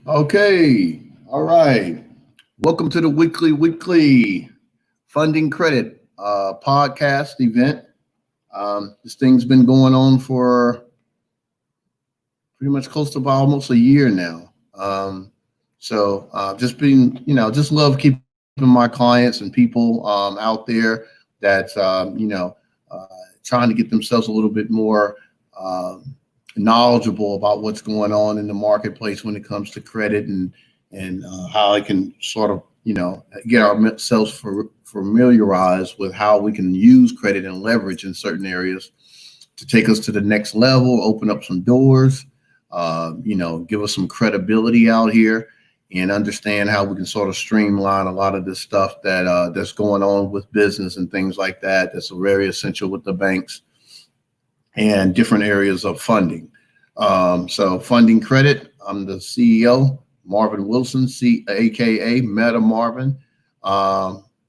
Okay. All right. Welcome to the weekly funding credit podcast event. This thing's been going on for pretty much close to about almost a year now. Just being, just love keeping my clients and people out there that, uh, trying to get themselves a little bit more knowledgeable about what's going on in the marketplace when it comes to credit and how I can sort of get ourselves familiarized with how we can use credit and leverage in certain areas to take us to the next level, open up some doors, give us some credibility out here, and understand how we can sort of streamline a lot of this stuff that's going on with business and things like that. That's very essential with the banks and different areas of funding. Funding credit, I'm the CEO, Marvin Wilson, aka Meta Marvin.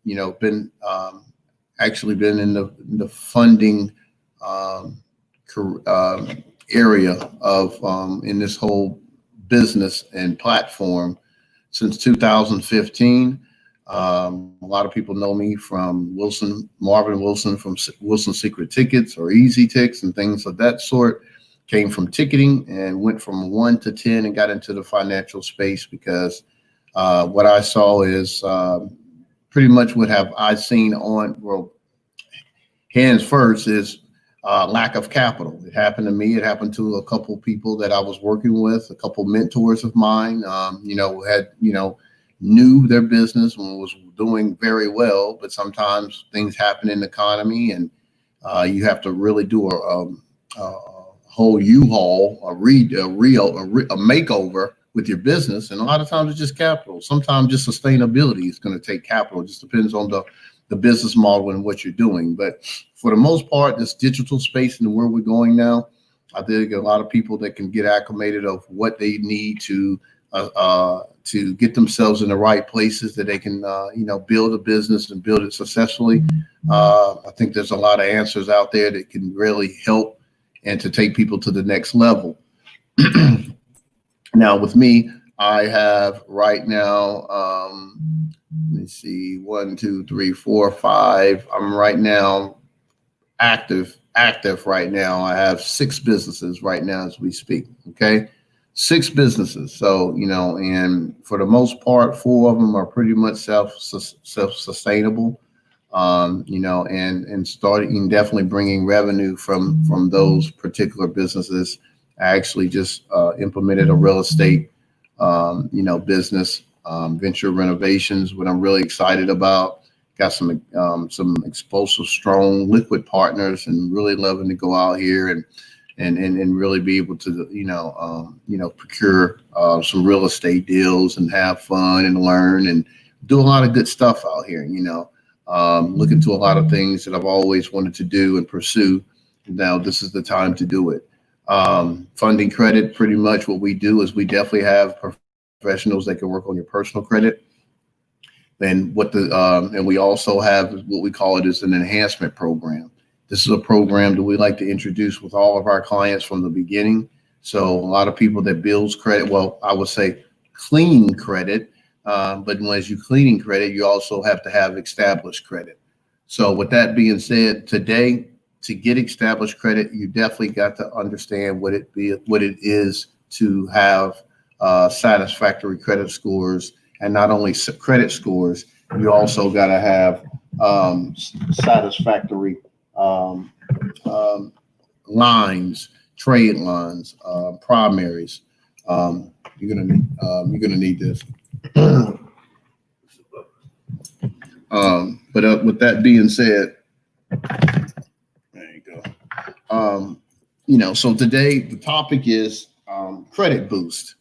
Been actually been in the funding um, area of in this whole business and platform since 2015. A lot of people know me from Marvin Wilson from Wilson Secret Tickets or Easy Ticks and things of that sort. Came from ticketing and went from 1 to 10 and got into the financial space because what I saw is pretty much what have I seen on, well, hands first is lack of capital. It happened to me. It happened to a couple people that I was working with, a couple mentors of mine, knew their business and was doing very well, but sometimes things happen in the economy and you have to really do a whole U-Haul, a makeover with your business. And a lot of times it's just capital. Sometimes just sustainability is going to take capital. It just depends on the business model and what you're doing. But for the most part, this digital space and where we're going now, I think a lot of people that can get acclimated of what they need to get themselves in the right places that they can, build a business and build it successfully. I think there's a lot of answers out there that can really help and to take people to the next level. Now, with me, I have right now, let me see, 1, 2, 3, 4, 5. I'm right now active right now. I have 6 businesses right now as we speak. Okay. 6 businesses. So, and for the most part, 4 of them are pretty much self-sustainable. And starting definitely bringing revenue from those particular businesses. I actually just implemented a real estate, business, venture renovations, what I'm really excited about. Got some explosive, strong liquid partners, and really loving to go out here and really be able to, procure some real estate deals and have fun and learn and do a lot of good stuff out here, look into a lot of things that I've always wanted to do and pursue. Now this is the time to do it. Funding credit, pretty much what we do is we definitely have professionals that can work on your personal credit. And and we also have what we call it is an enhancement program. This is a program that we like to introduce with all of our clients from the beginning. So a lot of people that builds credit, well, I would say clean credit. But as you cleaning credit, you also have to have established credit. So with that being said, today, to get established credit, you definitely got to understand what it is to have satisfactory credit scores, and not only credit scores, you also got to have satisfactory lines, trade lines, primaries. You're gonna need this. But with that being said, there you go. So today the topic is credit boost.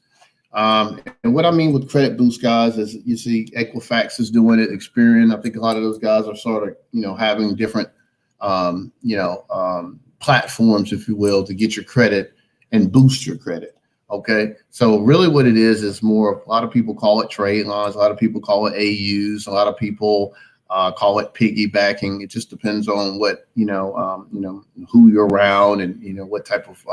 And what I mean with credit boost, guys, is you see Equifax is doing it, Experian. I think a lot of those guys are sort of, having different, platforms, if you will, to get your credit and boost your credit. Okay. So really what it is more, a lot of people call it trade lines. A lot of people call it AUs. A lot of people call it piggybacking. It just depends on what, who you're around and, what type of,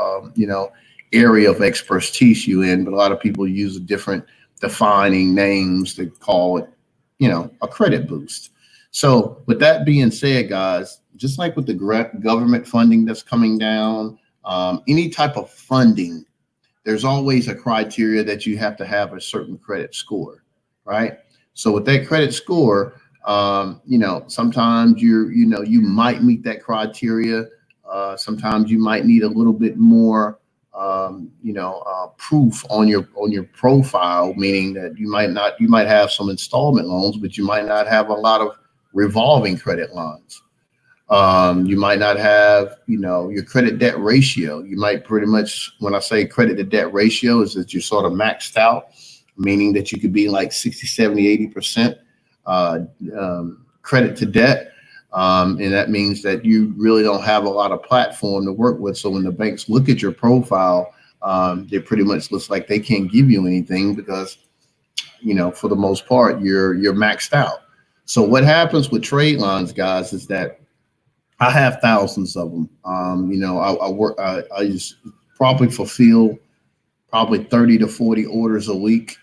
area of expertise you in, but a lot of people use different defining names to call it, a credit boost. So with that being said, guys, just like with the government funding that's coming down, any type of funding, there's always a criteria that you have to have a certain credit score, right? So with that credit score, sometimes you might meet that criteria. Sometimes you might need a little bit more, proof on your profile, meaning that you might have some installment loans, but you might not have a lot of revolving credit lines. You might not have, your credit debt ratio. You might pretty much, when I say credit to debt ratio, is that you're sort of maxed out, meaning that you could be like 60, 70, 80% credit to debt. And that means that you really don't have a lot of platform to work with. So when the banks look at your profile, it pretty much looks like they can't give you anything because, for the most part, you're maxed out. So what happens with trade lines, guys, is that I have thousands of them. I work, I just probably fulfill probably 30 to 40 orders a week.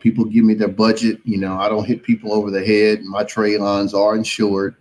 People give me their budget. I don't hit people over the head. My trade lines are insured,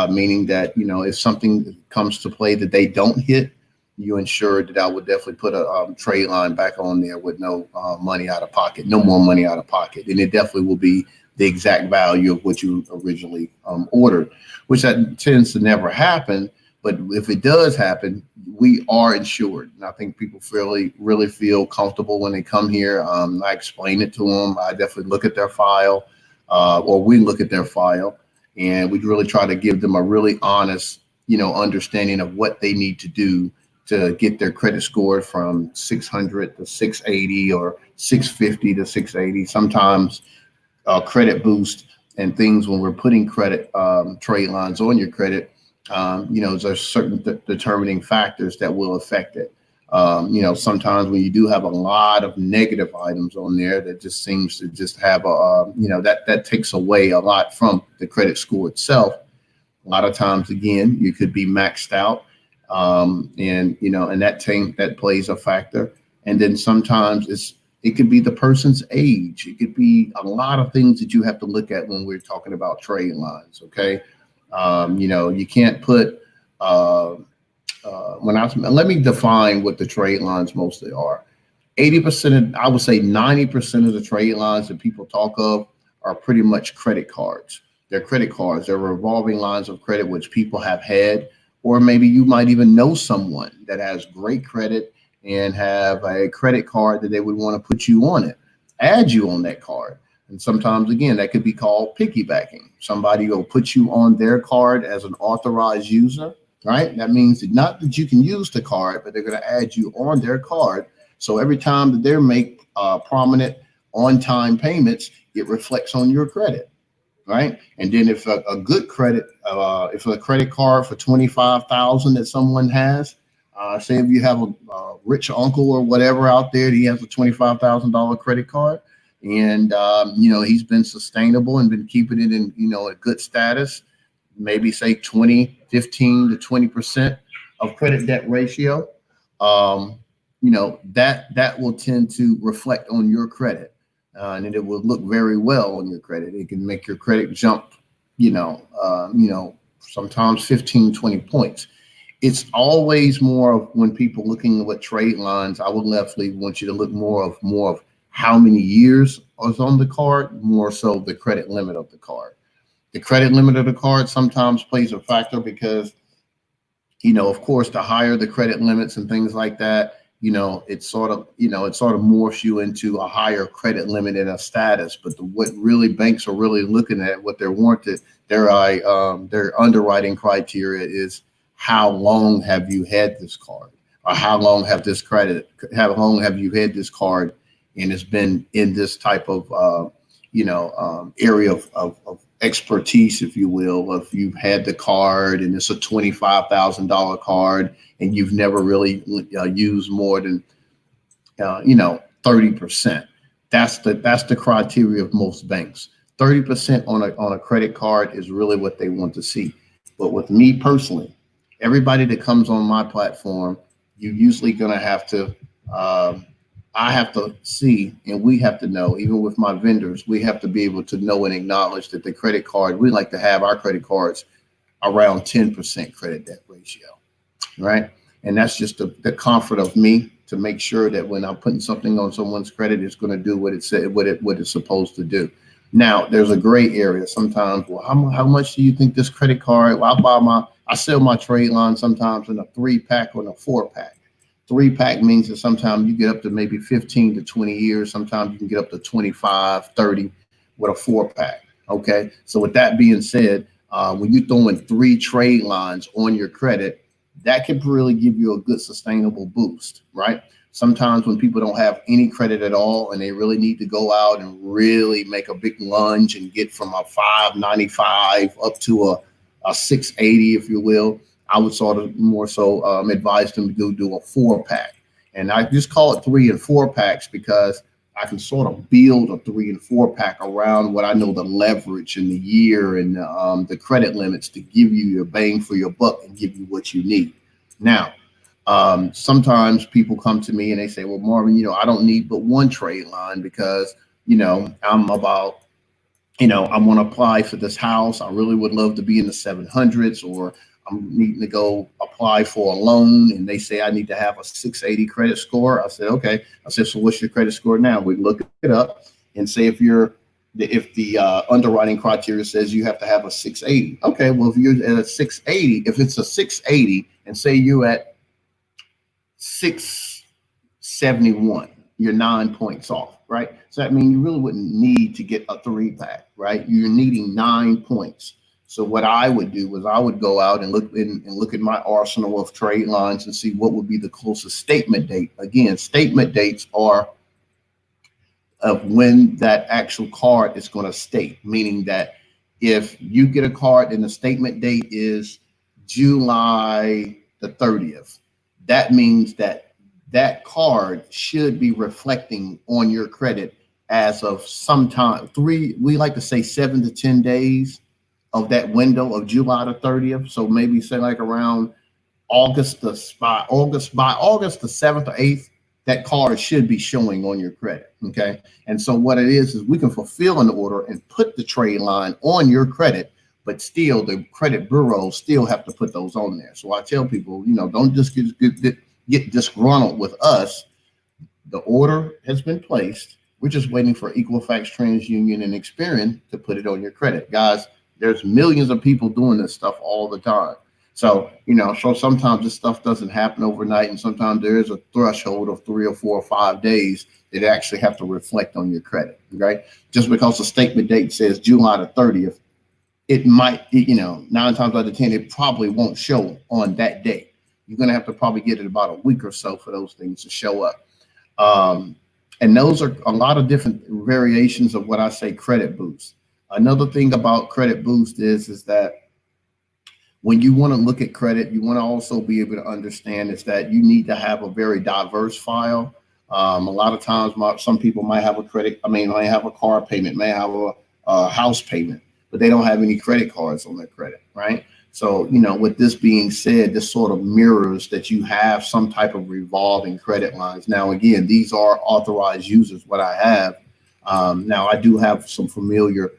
meaning that, if something comes to play that they don't hit, you ensure that I would definitely put a trade line back on there with no money out of pocket, no more money out of pocket. And it definitely will be the exact value of what you originally ordered, which that tends to never happen. But if it does happen, we are insured. And I think people really feel comfortable when they come here. I explain it to them. I definitely look at their file, or we look at their file, and we really try to give them a really honest, understanding of what they need to do to get their credit score from 600 to 680 or 650 to 680. Sometimes credit boost and things when we're putting credit trade lines on your credit, there's certain determining factors that will affect it. Sometimes when you do have a lot of negative items on there, that just seems to just have that takes away a lot from the credit score itself. A lot of times, again, you could be maxed out, and that plays a factor. And then sometimes it could be the person's age. It could be a lot of things that you have to look at when we're talking about trade lines. Okay. You can't put, let me define what the trade lines mostly are. 80%, I would say 90% of the trade lines that people talk of are pretty much credit cards. They're credit cards. They're revolving lines of credit, which people have had, or maybe you might even know someone that has great credit and have a credit card that they would want to put you on it, add you on that card. And sometimes, again, that could be called piggybacking. Somebody will put you on their card as an authorized user, right? That means that not that you can use the card, but they're going to add you on their card. So every time that they make prominent on-time payments, it reflects on your credit, right? And then if a good credit, if a credit card for $25,000 that someone has, say if you have a rich uncle or whatever out there, he has a $25,000 credit card, and he's been sustainable and been keeping it in a good status, maybe say 15 to 20% of credit debt ratio. That will tend to reflect on your credit, and it will look very well on your credit. It can make your credit jump, sometimes 15, 20 points. It's always more of when people looking at what trade lines, I would definitely want you to look more of how many years is on the card, more so the credit limit of the card. The credit limit of the card sometimes plays a factor because, of course, the higher the credit limits and things like that, it sort of morphs you into a higher credit limit and a status. But what really banks are really looking at, what they're wanted, their underwriting criteria is how long have you had this card, or how long have you had this card, and it's been in this type of area of expertise, if you will. If you've had the card and it's a $25,000 card and you've never really used more than 30%. That's the criteria of most banks. 30% on a credit card is really what they want to see. But with me personally, everybody that comes on my platform, you're usually going to have to, I have to see, and we have to know, even with my vendors, we have to be able to know and acknowledge that the credit card, we like to have our credit cards around 10% credit debt ratio, right? And that's just the comfort of me to make sure that when I'm putting something on someone's credit, it's going to do what it said, what it's supposed to do. Now, there's a gray area sometimes. Well, how much do you think this credit card? Well, I sell my trade line sometimes in a 3-pack or in a 4-pack. 3-pack means that sometimes you get up to maybe 15 to 20 years. Sometimes you can get up to 25, 30 with a 4-pack. Okay. So with that being said, when you're throwing 3 trade lines on your credit, that can really give you a good sustainable boost, right? Sometimes when people don't have any credit at all and they really need to go out and really make a big lunge and get from a 595 up to a 680, if you will, I would sort of more so advise them to go do a 4-pack. And I just call it 3 and 4 packs because I can sort of build a 3 and 4-pack around what I know the leverage and the year and the credit limits to give you your bang for your buck and give you what you need. Now, sometimes people come to me and they say, well, Marvin, I don't need but 1 trade line because, I'm about, I want to apply for this house. I really would love to be in the 700s, or I'm needing to go apply for a loan and they say I need to have a 680 credit score. I said, okay. I said, so what's your credit score now? We look it up and say if the underwriting criteria says you have to have a 680. Okay, well, if you're at a 680, if it's a 680 and say you're at 671, you're 9 points off, right? So that means you really wouldn't need to get a 3-pack, right? You're needing 9 points. So what I would do was I would go out and look at my arsenal of trade lines and see what would be the closest statement date. Again, statement dates are of when that actual card is going to state, meaning that if you get a card and the statement date is July the 30th, that means that card should be reflecting on your credit as of sometime we like to say 7 to 10 days of that window of July the 30th. So maybe say like around August the 7th or 8th, that card should be showing on your credit. Okay. And so what it is we can fulfill an order and put the trade line on your credit, but still the credit bureaus still have to put those on there. So I tell people, don't just get disgruntled with us. The order has been placed. We're just waiting for Equifax, TransUnion, and Experian to put it on your credit. Guys, there's millions of people doing this stuff all the time. So, so sometimes this stuff doesn't happen overnight. And sometimes there is a threshold of 3 or 4 or 5 days that actually have to reflect on your credit, right? Just because the statement date says July the 30th, it might, 9 times out of 10, it probably won't show on that date. You're going to have to probably get it about a week or so for those things to show up. And those are a lot of different variations of what I say credit boost. Another thing about credit boost is that when you want to look at credit, you want to also be able to understand is that you need to have a very diverse file. A lot of times, some people might have might have a car payment, may have a house payment, but they don't have any credit cards on their credit, right? So, with this being said, this sort of mirrors that you have some type of revolving credit lines. Now, again, these are authorized users, what I have. Now, I do have some familiar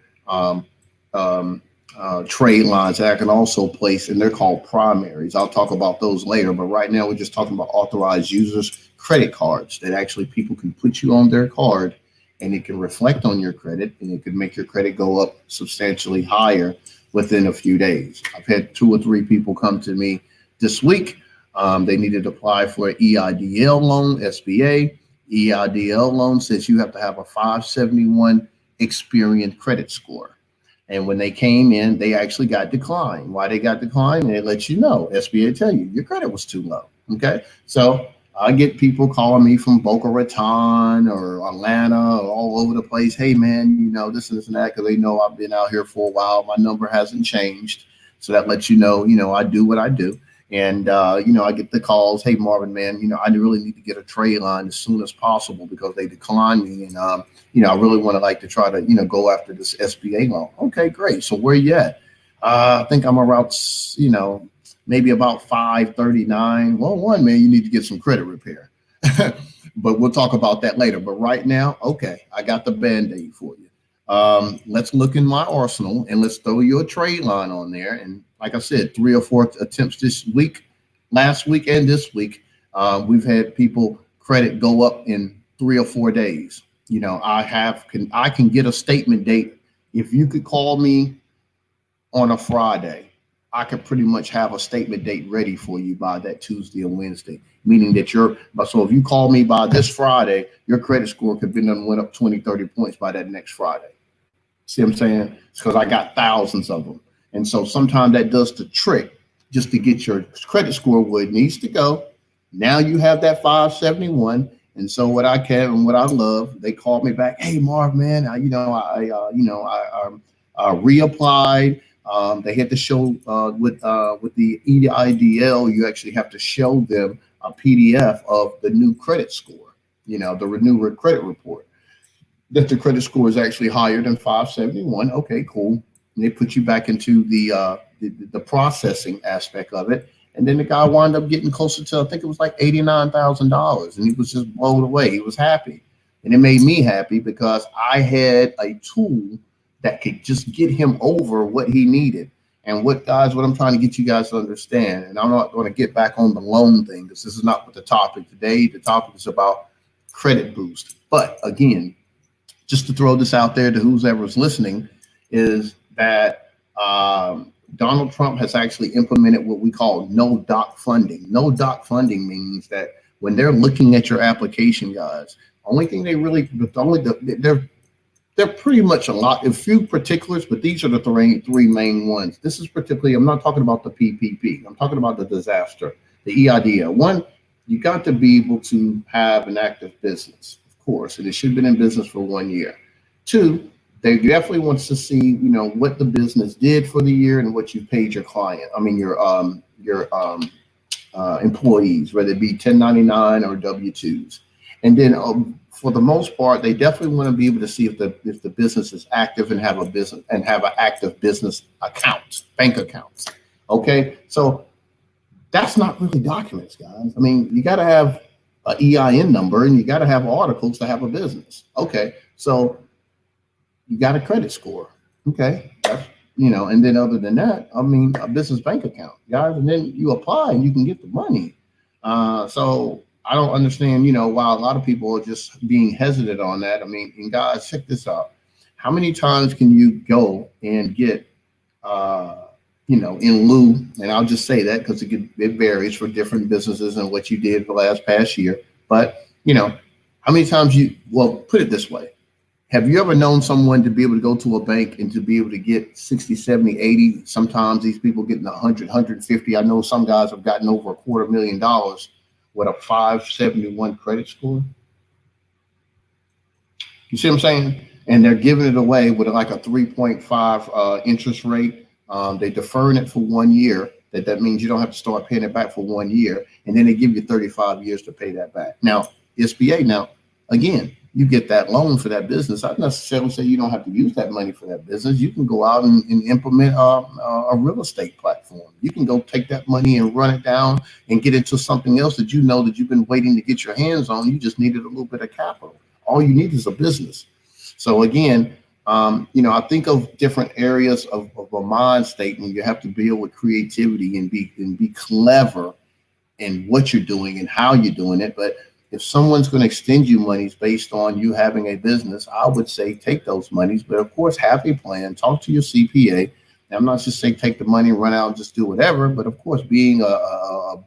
trade lines that I can also place, and they're called primaries. I'll talk about those later, but right now we're just talking about authorized users credit cards that actually people can put you on their card and it can reflect on your credit and it could make your credit go up substantially higher within a few days. I've had 2 or 3 people come to me this week. They needed to apply for an EIDL loan, SBA. EIDL loan says you have to have a 571 Experian credit score. And when they came in, they actually got declined. Why they got declined? They let you know. SBA tell you your credit was too low. Okay. So I get people calling me from Boca Raton or Atlanta or all over the place. Hey, man, this and this and that, because they know I've been out here for a while. My number hasn't changed. So that lets you know, I do what I do. And, I get the calls. Hey, Marvin, man, I really need to get a trade line as soon as possible because they declined me. And, I really want to try to, go after this SBA loan. Okay, great. So where you at? I think I'm around, maybe about 539. Well, one, man, you need to get some credit repair. But we'll talk about that later. But right now, okay, I got the Band-Aid for you. Let's look in my arsenal and let's throw you a trade line on there. And like I said, 3 or 4 attempts this week, last week and this week. We've had people credit go up in 3 or 4 days. I can get a statement date. If you could call me on a Friday, I could pretty much have a statement date ready for you by that Tuesday or Wednesday, meaning that so if you call me by this Friday, your credit score could be done went up 20, 30 points by that next Friday. See what I'm saying? It's because I got thousands of them. And so sometimes that does the trick just to get your credit score where it needs to go. Now you have that 571. And so what I can and what I love, they called me back. Hey, Marv, man, I reapplied. They had to show with the EIDL, you actually have to show them a PDF of the new credit score, the new credit report, that the credit score is actually higher than 571. Okay, cool. And they put you back into the processing aspect of it. And then the guy wound up getting closer to, I think it was like $89,000. And he was just blown away. He was happy. And it made me happy because I had a tool that could just get him over what he needed. And what I'm trying to get you guys to understand, and I'm not going to get back on the loan thing because this is not what the topic today. The topic is about credit boost. But again, just to throw this out there to whoever's listening, is that Donald Trump has actually implemented what we call no doc funding. No doc funding means that when they're looking at your application, guys, only thing they're pretty much a few particulars, but these are the three main ones. This is particularly, I'm not talking about the PPP. I'm talking about the disaster, the EIDL. One, you got to be able to have an active business, of course, and it should have been in business for 1 year. 2, they definitely wants to see, what the business did for the year and what you paid your your employees, whether it be 1099 or W-2s. And then for the most part, they definitely want to be able to see if the business is active and have an active business account, bank accounts. Okay, so that's not really documents, guys. I mean, you got to have an EIN number and you got to have articles to have a business. Okay, so you got a credit score. Okay, and then other than that, I mean, a business bank account, guys, and then you apply and you can get the money. So I don't understand, why a lot of people are just being hesitant on that. I mean, and guys, check this out. How many times can you go and get, in lieu, and I'll just say that because it varies for different businesses and what you did the past year. But, how many times put it this way. Have you ever known someone to be able to go to a bank and to be able to get 60, 70, 80? Sometimes these people getting 100, 150. I know some guys have gotten over $250,000 with a 571 credit score. You see what I'm saying? And they're giving it away with like a 3.5 interest rate. They're deferring it for 1 year. That means you don't have to start paying it back for 1 year. And then they give you 35 years to pay that back. Now, SBA, again, you get that loan for that business. I don't necessarily say you don't have to use that money for that business. You can go out and implement a real estate platform. You can go take that money and run it down and get into something else that that you've been waiting to get your hands on. You just needed a little bit of capital. All you need is a business. So again, I think of different areas of a mind state when you have to deal with creativity and be clever in what you're doing and how you're doing it. But if someone's going to extend you monies based on you having a business, I would say take those monies. But of course, have a plan. Talk to your CPA. Now, I'm not just saying take the money and run out and just do whatever. But of course, being a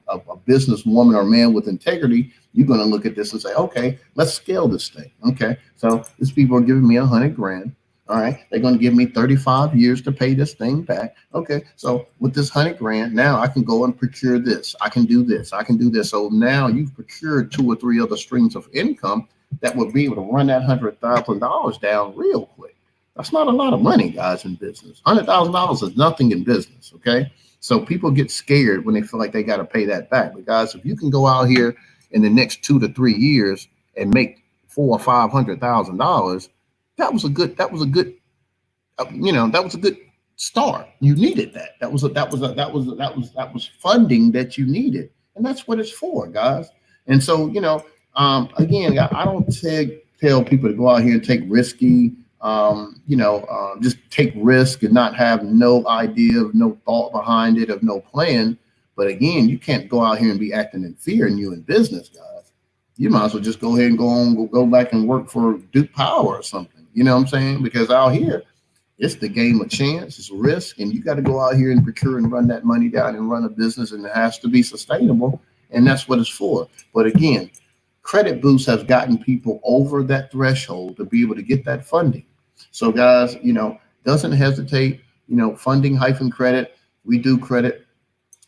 businesswoman or man with integrity, you're going to look at this and say, okay, let's scale this thing. Okay, so these people are giving me $100,000. All right, they're going to give me 35 years to pay this thing back. Okay, so with this $100,000, now I can go and procure this. I can do this. I can do this. So now you've procured 2 or 3 other streams of income that will be able to run that $100,000 down real quick. That's not a lot of money, guys, in business. $100,000 is nothing in business. Okay, so people get scared when they feel like they got to pay that back. But guys, if you can go out here in the next 2 to 3 years and make $400,000 or $500,000. That was a good start. You needed that. That was funding that you needed, and that's what it's for, guys. And so, again, I don't tell people to go out here and take risky, just take risk and not have no idea of no thought behind it, of no plan. But again, you can't go out here and be acting in fear and you in business, guys. You might as well just go ahead and go back and work for Duke Power or something. You know what I'm saying? Because out here, it's the game of chance, it's risk, and you got to go out here and procure and run that money down and run a business, and it has to be sustainable, and that's what it's for. But again, Credit Boost has gotten people over that threshold to be able to get that funding. So guys, doesn't hesitate, funding hyphen credit. We do credit,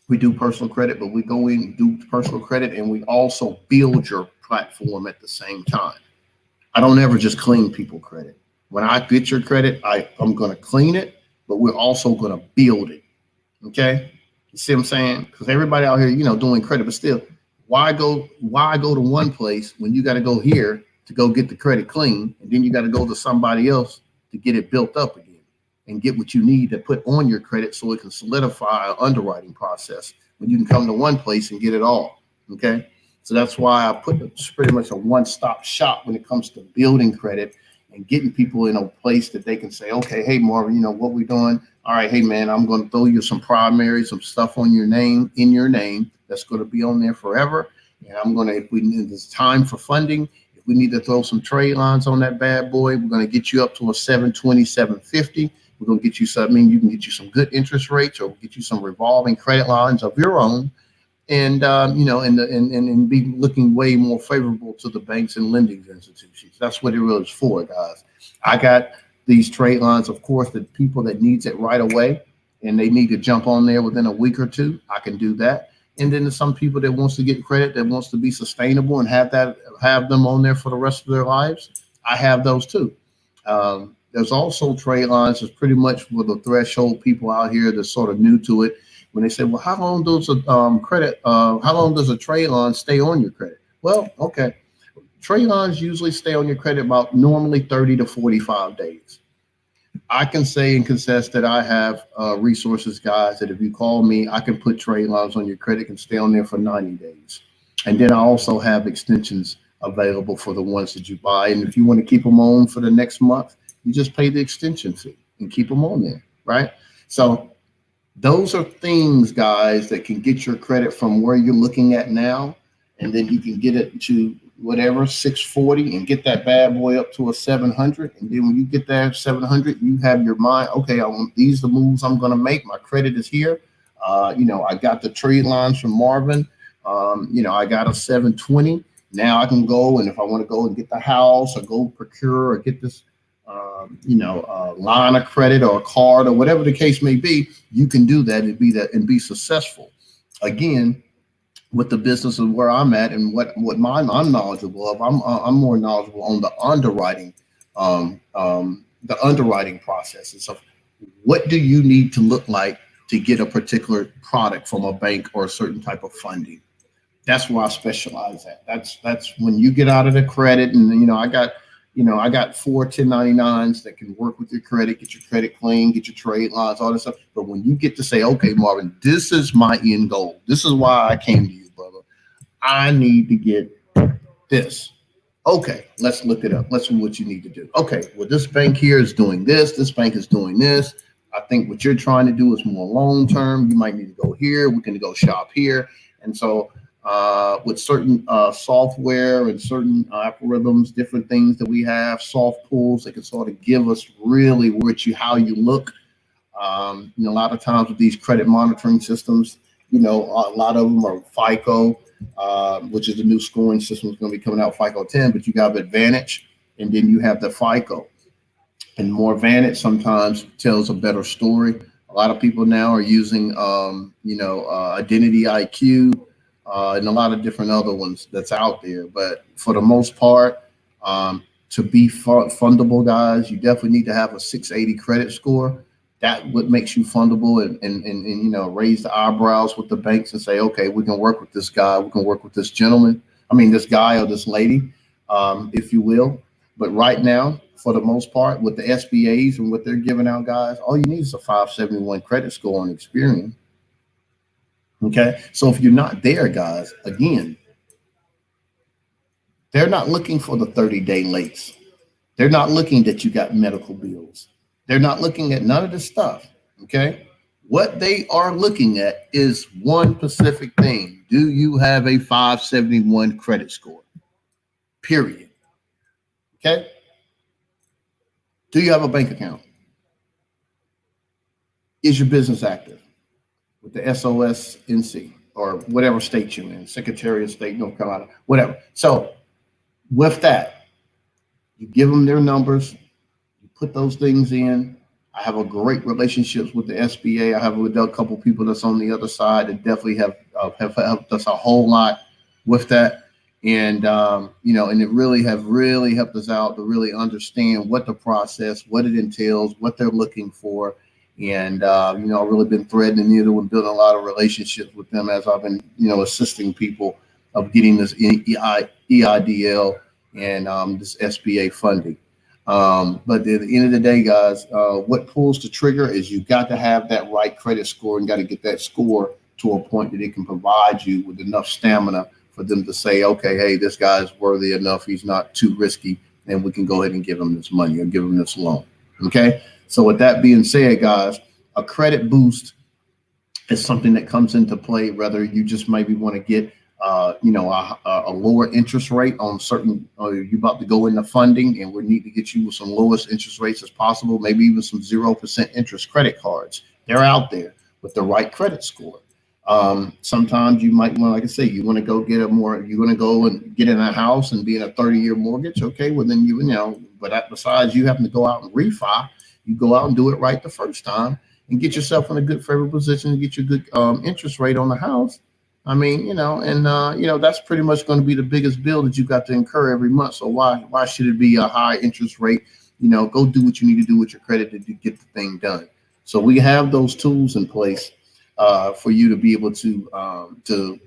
we do personal credit, but we go in and do personal credit, and we also build your platform at the same time. I don't ever just clean people credit. When I get your credit, I'm going to clean it, but we're also going to build it. Okay. You see what I'm saying? Because everybody out here, doing credit, but still, why go to one place when you got to go here to go get the credit clean, and then you got to go to somebody else to get it built up again and get what you need to put on your credit so it can solidify an underwriting process when you can come to one place and get it all. Okay. So that's why I put it's pretty much a one-stop shop when it comes to building credit and getting people in a place that they can say, okay, hey, Marvin, what we're doing. All right, hey, man, I'm going to throw you some primary, some stuff on your name, that's going to be on there forever. And I'm going to, if we need this time for funding, if we need to throw some trade lines on that bad boy, we're going to get you up to a 720, 750. We're going to get you something. You can get you some good interest rates, or we'll get you some revolving credit lines of your own. And and be looking way more favorable to the banks and lending institutions. That's what it really is for, guys. I got these trade lines, of course, the people that needs it right away and they need to jump on there within a week or two. I can do that. And then there's some people that wants to get credit, that wants to be sustainable and have them on there for the rest of their lives. I have those too. There's also trade lines that's pretty much for the threshold people out here that's sort of new to it. When they say, well, how long does a trade line stay on your credit? Well, okay. Trade lines usually stay on your credit about normally 30 to 45 days. I can say and confess that I have resources, guys, that if you call me, I can put trade lines on your credit and stay on there for 90 days. And then I also have extensions available for the ones that you buy. And if you want to keep them on for the next month, you just pay the extension fee and keep them on there, right? So those are things, guys, that can get your credit from where you're looking at now, and then you can get it to whatever 640 and get that bad boy up to a 700. And then when you get that 700, you have your mind, okay, these are the moves I'm going to make. My credit is here. I got the trade lines from Marvin. I got a 720. Now I can go, and if I want to go and get the house or go procure or get this line of credit or a card or whatever the case may be, you can do that and be successful. Again, with the business of where I'm at and what I'm knowledgeable of, I'm more knowledgeable on the underwriting processes of what do you need to look like to get a particular product from a bank or a certain type of funding. That's where I specialize at. That's when you get out of the credit, and I got 4 1099s that can work with your credit, get your credit clean, get your trade lines, all this stuff. But when you get to say, okay, Marvin, this is my end goal. This is why I came to you, brother. I need to get this. Okay, let's look it up. Let's see what you need to do. Okay, well, this bank here is doing this. This bank is doing this. I think what you're trying to do is more long term. You might need to go here. We can go shop here. And so with certain software and certain algorithms, different things that we have, soft pulls that can sort of give us really how you look. A lot of times with these credit monitoring systems, a lot of them are FICO, which is the new scoring system that's going to be coming out, FICO 10, but you got Advantage, and then you have the FICO. And more Advantage sometimes tells a better story. A lot of people now are using, Identity IQ, and a lot of different other ones that's out there. But for the most part, to be fundable, guys, you definitely need to have a 680 credit score. That what makes you fundable and raise the eyebrows with the banks and say, okay, we can work with this guy. We can work with this gentleman. I mean, this guy or this lady, if you will. But right now, for the most part, with the SBAs and what they're giving out, guys, all you need is a 571 credit score on Experian. Okay. So if you're not there, guys, again, they're not looking for the 30-day lates. They're not looking that you got medical bills. They're not looking at none of this stuff. Okay. What they are looking at is one specific thing. Do you have a 571 credit score? Period. Okay. Do you have a bank account? Is your business active with the SOSNC or whatever state you're in, Secretary of State, North Carolina, whatever. So with that, you give them their numbers, you put those things in. I have a great relationships with the SBA. I have with a couple people that's on the other side that definitely have helped us a whole lot with that. And and it really helped us out to really understand what the process, what it entails, what they're looking for. And I've really been threading the needle and building a lot of relationships with them as I've been, assisting people of getting this EIDL and this SBA funding. But at the end of the day, guys, what pulls the trigger is you got to have that right credit score and got to get that score to a point that it can provide you with enough stamina for them to say, okay, hey, this guy's worthy enough. He's not too risky, and we can go ahead and give him this money or give him this loan. Okay. So with that being said, guys, a credit boost is something that comes into play, whether you just maybe want to get a lower interest rate on certain, or you're about to go into funding and we need to get you with some lowest interest rates as possible, maybe even some 0% interest credit cards. They're out there with the right credit score. Sometimes you might want, like I say, you want to go get you want to go and get in a house and be in a 30-year mortgage. Okay, well then but besides you having to go out and refi, you go out and do it right the first time and get yourself in a good favorable position to get your good interest rate on the house. I mean, that's pretty much going to be the biggest bill that you got to incur every month. So why should it be a high interest rate? Go do what you need to do with your credit to get the thing done. So we have those tools in place for you to be able to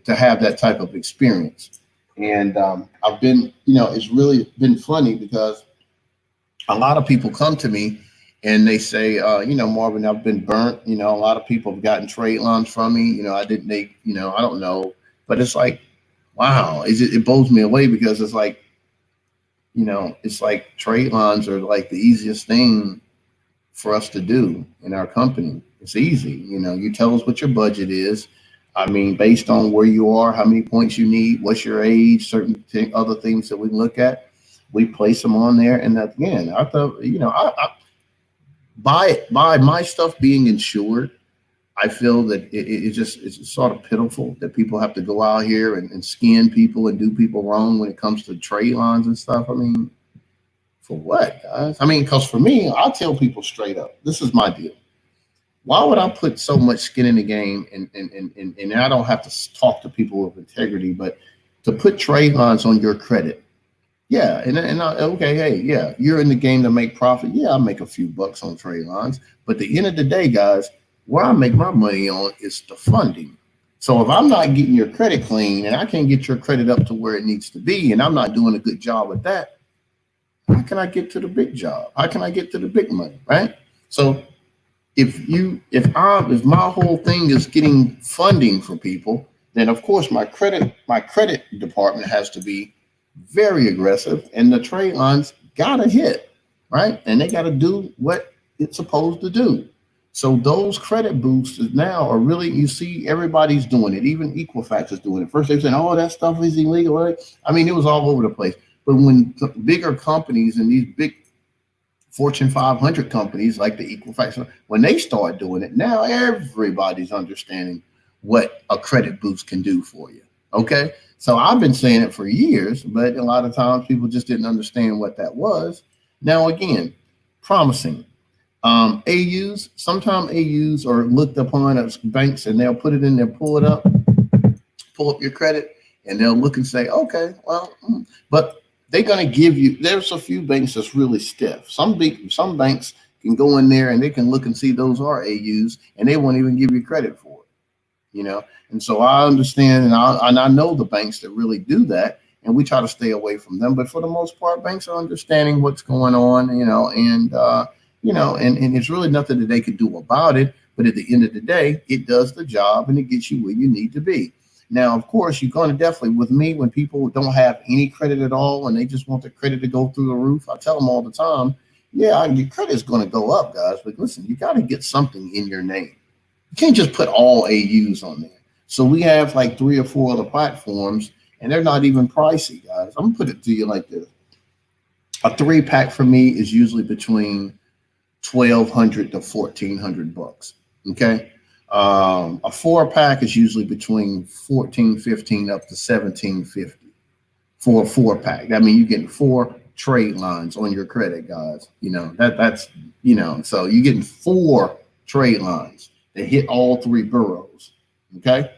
have that type of experience. And I've been, it's really been funny because a lot of people come to me and they say, Marvin, I've been burnt. A lot of people have gotten trade lines from me. I don't know. But it's like, wow, it blows me away because it's like, it's like trade lines are like the easiest thing for us to do in our company. It's easy. You tell us what your budget is. I mean, based on where you are, how many points you need, what's your age, certain other things that we look at, we place them on there. And again, I thought, by my stuff being insured, I feel that it's sort of pitiful that people have to go out here and skin people and do people wrong when it comes to trade lines and stuff. I mean, for what, guys? I mean, because for me, I'll tell people straight up, this is my deal. Why would I put so much skin in the game and I don't have to talk to people with integrity, but to put trade lines on your credit? Yeah, okay, hey, yeah, you're in the game to make profit. Yeah, I make a few bucks on trade lines, but at the end of the day, guys, where I make my money on is the funding. So if I'm not getting your credit clean and I can't get your credit up to where it needs to be, and I'm not doing a good job with that, how can I get to the big job? How can I get to the big money, right? So if my whole thing is getting funding for people, then of course my credit department has to be very aggressive, and the trade lines gotta hit, right? And they gotta do what it's supposed to do. So those credit boosts now are really, you see, everybody's doing it. Even Equifax is doing it. First they said, oh, that stuff is illegal, right? I mean, it was all over the place. But when the bigger companies and these big Fortune 500 companies like the Equifax, when they start doing it, now everybody's understanding what a credit boost can do for you. Okay. So I've been saying it for years, but a lot of times people just didn't understand what that was. Now, again, promising. Sometimes AUs are looked upon as banks and they'll put it in there, pull up your credit, and they'll look and say, okay, well, but they're going to give you, there's a few banks that's really stiff. Some banks can go in there and they can look and see those are AUs and they won't even give you credit for it, And so I understand, and I know the banks that really do that. and we try to stay away from them. But for the most part, banks are understanding what's going on, and it's really nothing that they could do about it. But at the end of the day, it does the job and it gets you where you need to be. Now, of course, you're going to definitely, with me, when people don't have any credit at all and they just want the credit to go through the roof, I tell them all the time, yeah, your credit is going to go up, guys. But listen, you got to get something in your name. You can't just put all AUs on there. So we have like 3 or 4 other platforms, and they're not even pricey, guys. I'm going to put it to you like this. A 3-pack for me is usually between 1,200 to 1,400 bucks. Okay. A 4-pack is usually between 14.15 up to 17.50 for a 4-pack. I mean, you're getting 4 trade lines on your credit, guys. So you're getting 4 trade lines that hit all 3 boroughs. Okay.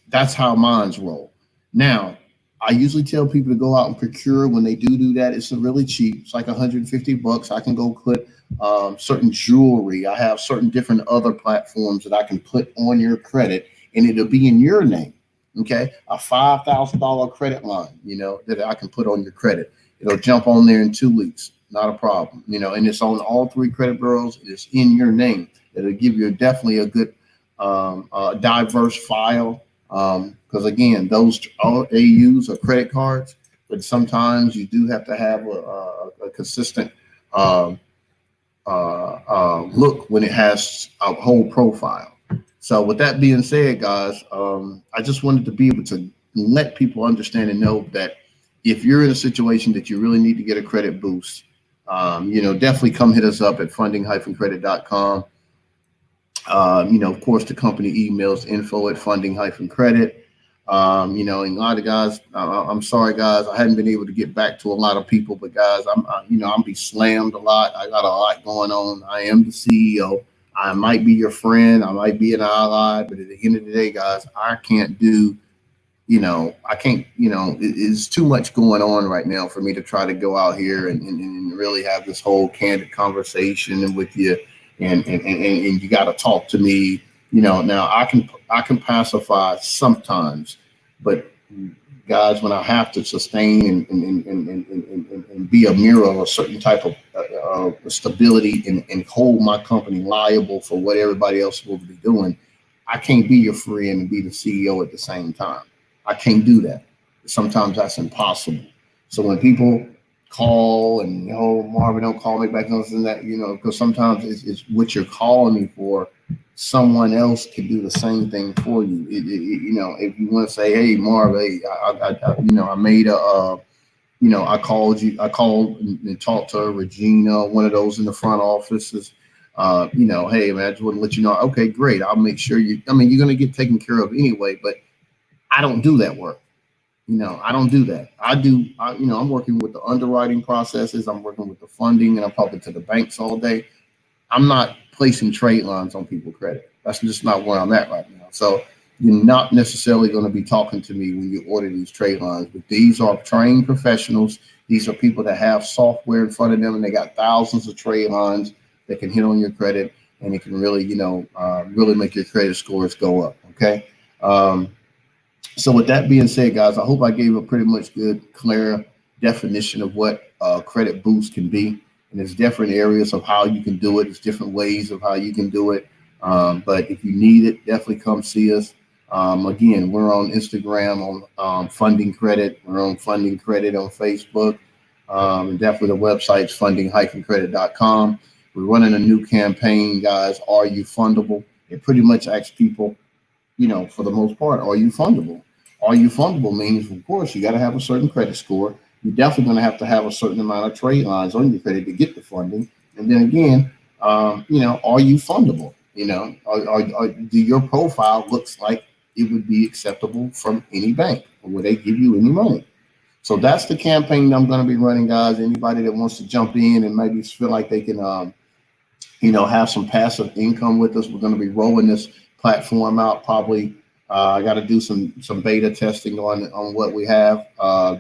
That's how mine's roll. Now, I usually tell people to go out and procure. When they do that, it's really cheap. It's like 150 bucks. I can go put certain jewelry. I have certain different other platforms that I can put on your credit, and it'll be in your name. Okay, a $5,000 credit line, that I can put on your credit. It'll jump on there in 2 weeks. Not a problem. And it's on all 3 credit bureaus. It's in your name. It'll give you definitely a good diverse file. Because again, those AUs are credit cards, but sometimes you do have to have a consistent look when it has a whole profile. So with that being said, guys, I just wanted to be able to let people understand and know that if you're in a situation that you really need to get a credit boost, definitely come hit us up at funding-credit.com. Of course, the company emails info@funding-credit. And a lot of guys, I'm sorry, guys, I hadn't been able to get back to a lot of people, but guys, I'm be slammed a lot. I got a lot going on. I am the CEO. I might be your friend. I might be an ally, but at the end of the day, guys, I can't do, it's too much going on right now for me to try to go out here and really have this whole candid conversation and with you. And you got to talk to me, now I can pacify sometimes, but guys, when I have to sustain and be a mirror of a certain type of stability and hold my company liable for what everybody else will be doing, I can't be your friend and be the CEO at the same time. I can't do that. Sometimes that's impossible. So when people call and Marvin, don't call me back and that, because sometimes it's what you're calling me for. Someone else can do the same thing for you. If you want to say, hey, Marvin, I made I called and talked to Regina, one of those in the front offices. Hey man, I just want to let you know. Okay, great. I'll make sure you're going to get taken care of anyway, but I don't do that work. I don't do that. I'm working with the underwriting processes. I'm working with the funding, and I'm talking to the banks all day. I'm not placing trade lines on people's credit. That's just not where I'm at right now. So you're not necessarily going to be talking to me when you order these trade lines, but these are trained professionals. These are people that have software in front of them, and they got thousands of trade lines that can hit on your credit, and it can really, really make your credit scores go up. Okay. So with that being said, guys, I hope I gave a pretty much good, clear definition of what credit boost can be. And there's different areas of how you can do it. There's different ways of how you can do it. But if you need it, definitely come see us. Again, we're on Instagram on Funding Credit. We're on Funding Credit on Facebook. And definitely the website's funding-credit.com. We're running a new campaign, guys. Are you fundable? It pretty much asks people, for the most part, are you fundable? Are you fundable means, of course, you got to have a certain credit score. You're definitely going to have a certain amount of trade lines on your credit to get the funding. And then again, are you fundable? Do your profile looks like it would be acceptable from any bank? Or will they give you any money? So that's the campaign I'm going to be running, guys. Anybody that wants to jump in and maybe feel like they can, have some passive income with us, we're going to be rolling this platform out probably. I got to do some beta testing on what we have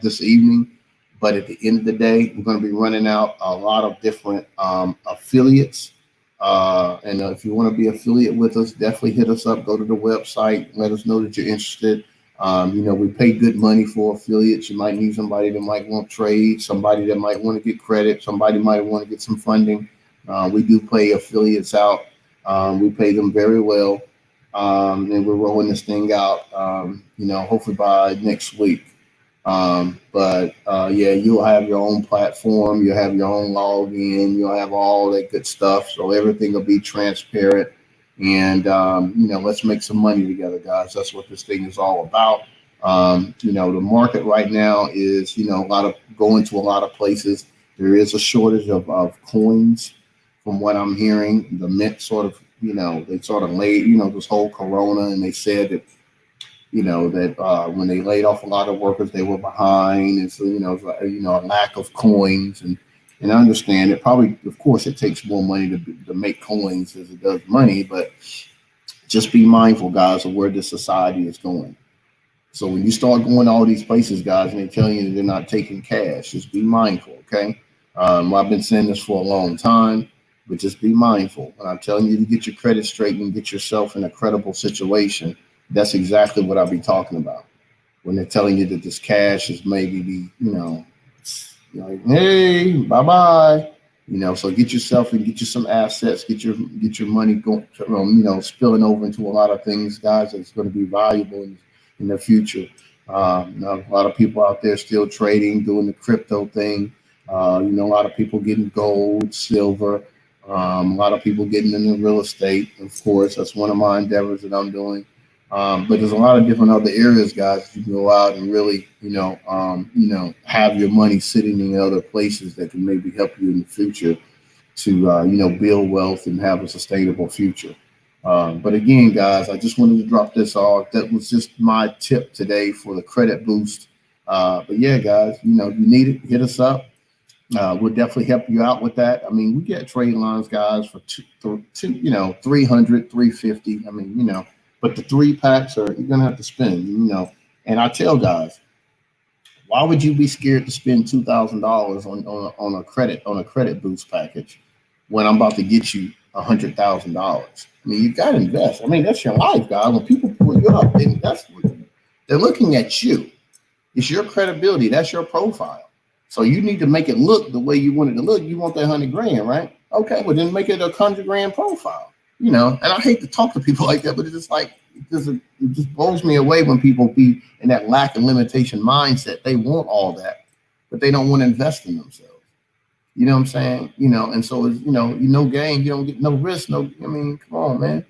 this evening. But at the end of the day, we're going to be running out a lot of different affiliates. And if you want to be affiliate with us, definitely hit us up. Go to the website. Let us know that you're interested. We pay good money for affiliates. You might need somebody that might want trade, somebody that might want to get credit, somebody might want to get some funding. We do pay affiliates out. We pay them very well. And we're rolling this thing out, hopefully by next week. Yeah, you'll have your own platform, you'll have your own login, you'll have all that good stuff. So everything will be transparent. And, let's make some money together, guys. That's what this thing is all about. The market right now is, a lot of going to a lot of places. There is a shortage of coins from what I'm hearing. The Mint sort of, they sort of laid, this whole Corona, and they said that when they laid off a lot of workers, they were behind. And so, a lack of coins. And I understand it probably, of course, it takes more money to make coins as it does money. But just be mindful, guys, of where this society is going. So when you start going to all these places, guys, and they tell you that they're not taking cash, just be mindful, okay? I've been saying this for a long time, but just be mindful. When I'm telling you to get your credit straight and get yourself in a credible situation, that's exactly what I'll be talking about. When they're telling you that this cash is maybe like, hey, bye-bye. So get yourself and get you some assets, get your money going, spilling over into a lot of things, guys, that's going to be valuable in the future. A lot of people out there still trading, doing the crypto thing. A lot of people getting gold, silver. A lot of people getting into real estate. Of course, that's one of my endeavors that I'm doing. But there's a lot of different other areas, guys. You can go out and really, have your money sitting in other places that can maybe help you in the future to, build wealth and have a sustainable future. But again, guys, I just wanted to drop this off. That was just my tip today for the credit boost. But yeah, guys, if you need it, hit us up. We'll definitely help you out with that. I mean, we get trade lines, guys, for 300, 350. I mean, but the 3-packs you're gonna have to spend, And I tell guys, why would you be scared to spend $2,000 on a credit boost package when I'm about to get you $100,000? I mean, you gotta invest. I mean, that's your life, guys. When people pull you up, they're looking at you. It's your credibility. That's your profile. So you need to make it look the way you want it to look. You want that 100 grand, right? Okay, well then make it a 100 grand profile. And I hate to talk to people like that, but it's just like, it just blows me away when people be in that lack and limitation mindset. They want all that, but they don't want to invest in themselves. You know what I'm saying? And so it's, no gain, you don't get no risk. Come on, man.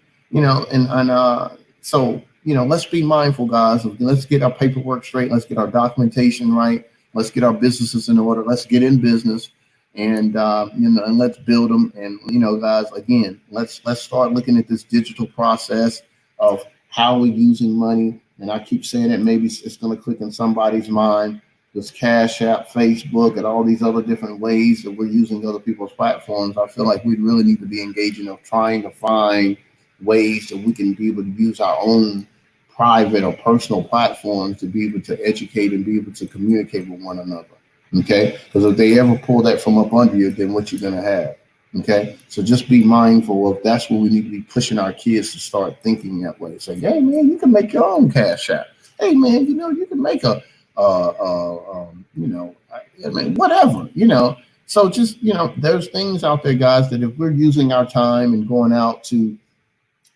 So, let's be mindful, guys. Let's get our paperwork straight. Let's get our documentation right. Let's get our businesses in order. Let's get in business. And and let's build them. And guys, again, let's start looking at this digital process of how we're using money. And I keep saying it, maybe it's going to click in somebody's mind. This Cash App, Facebook, and all these other different ways that we're using other people's platforms. I feel like we really need to be engaging of trying to find ways that we can be able to use our own private or personal platforms to be able to educate and be able to communicate with one another. Okay, because if they ever pull that from up under you, then what you're going to have. Okay, so just be mindful of that's what we need to be pushing our kids to start thinking that way. Say, hey man, you can make your own Cash App. Hey man, you can make whatever. So just there's things out there, guys, that if we're using our time and going out to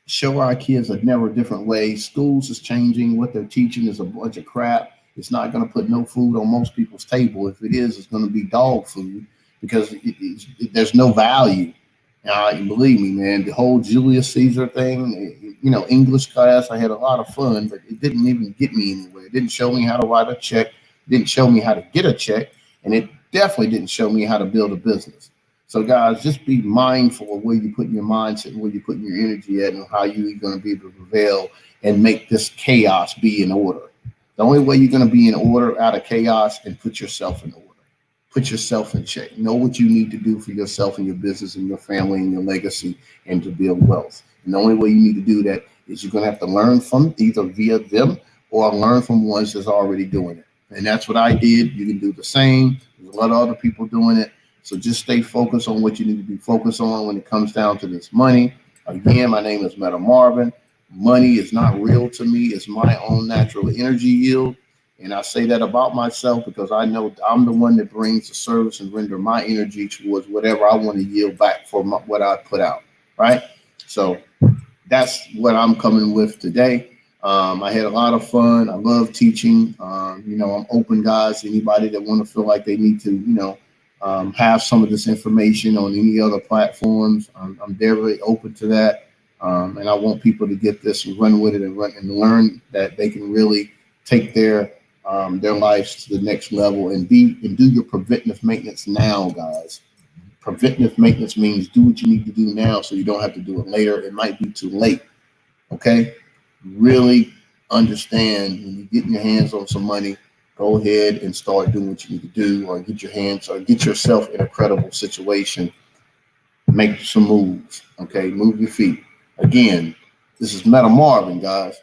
show our kids a different way, schools is changing. What they're teaching is a bunch of crap. It's not going to put no food on most people's table. If it is, it's going to be dog food because there's no value. Believe me, man, the whole Julius Caesar thing, English class, I had a lot of fun, but it didn't even get me anywhere. It didn't show me how to write a check. It didn't show me how to get a check. And it definitely didn't show me how to build a business. So, guys, just be mindful of where you're putting your mindset and where you're putting your energy at and how you're going to be able to prevail and make this chaos be in order. The only way you're going to be in order out of chaos and put yourself in order. Put yourself in check. Know what you need to do for yourself and your business and your family and your legacy and to build wealth. And the only way you need to do that is you're going to have to learn from either via them or learn from ones that's already doing it. And that's what I did. You can do the same. There's a lot of other people doing it. So just stay focused on what you need to be focused on when it comes down to this money. Again, my name is Marvin. Money is not real to me. It's my own natural energy yield. And I say that about myself because I know I'm the one that brings the service and render my energy towards whatever I want to yield back for what I put out. Right. So that's what I'm coming with today. I had a lot of fun. I love teaching. I'm open, guys. Anybody that want to feel like they need to, have some of this information on any other platforms, I'm very open to that. And I want people to get this and run with it and run and learn that they can really take their lives to the next level and do your preventive maintenance now, guys. Preventive maintenance means do what you need to do now so you don't have to do it later. It might be too late. Okay. Really understand when you're getting your hands on some money, go ahead and start doing what you need to do, or get your hands or get yourself in a credible situation. Make some moves. Okay. Move your feet. Again, this is Meta Marvin, guys.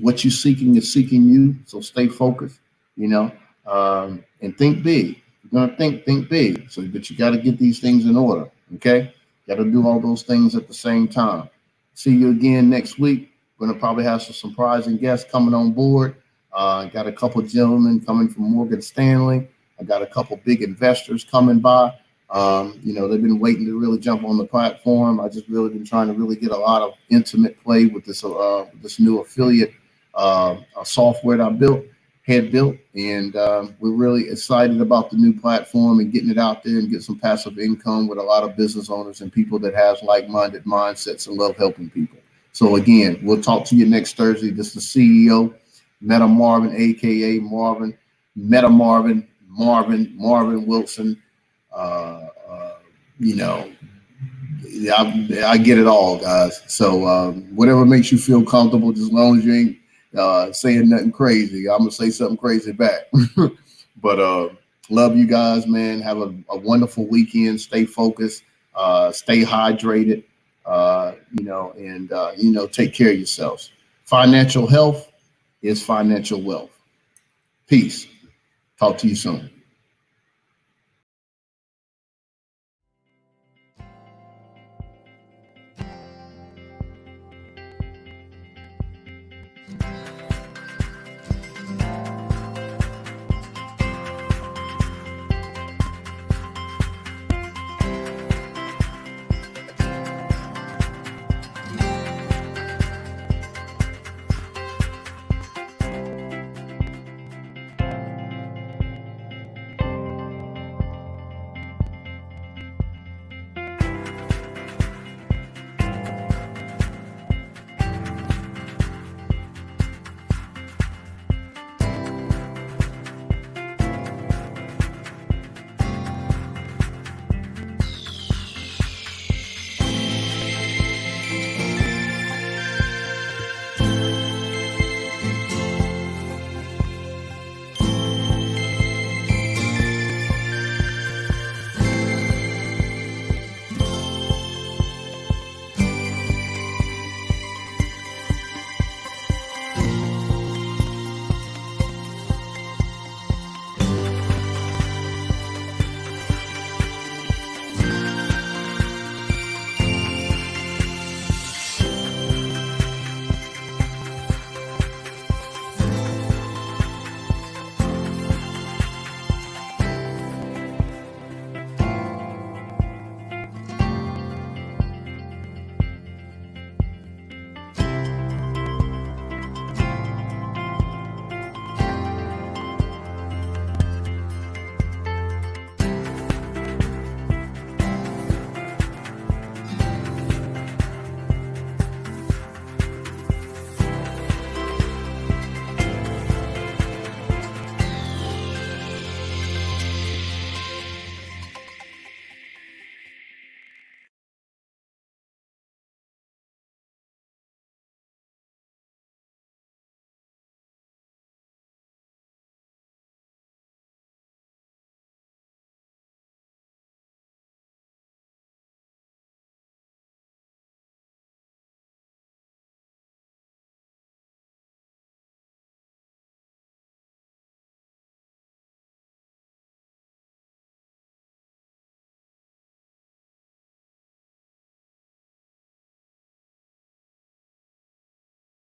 What you're seeking is seeking you. So stay focused, and think big. You're gonna think big. So, but you got to get these things in order. Okay, got to do all those things at the same time. See you again next week. We're gonna probably have some surprising guests coming on board. Got a couple gentlemen coming from Morgan Stanley. I got a couple big investors coming by. They've been waiting to really jump on the platform. I just really been trying to really get a lot of intimate play with this new affiliate software that I had built, and we're really excited about the new platform and getting it out there and get some passive income with a lot of business owners and people that has like-minded mindsets and love helping people. So again, we'll talk to you next Thursday. This is the CEO, Meta Marvin, aka Marvin, Meta Marvin, Marvin Wilson. I get it all, guys. So whatever makes you feel comfortable, just as long as you ain't saying nothing crazy. I'm gonna say something crazy back. But love you guys, man. Have a wonderful weekend. Stay focused. Stay hydrated. Take care of yourselves. Financial health is financial wealth. Peace. Talk to you soon.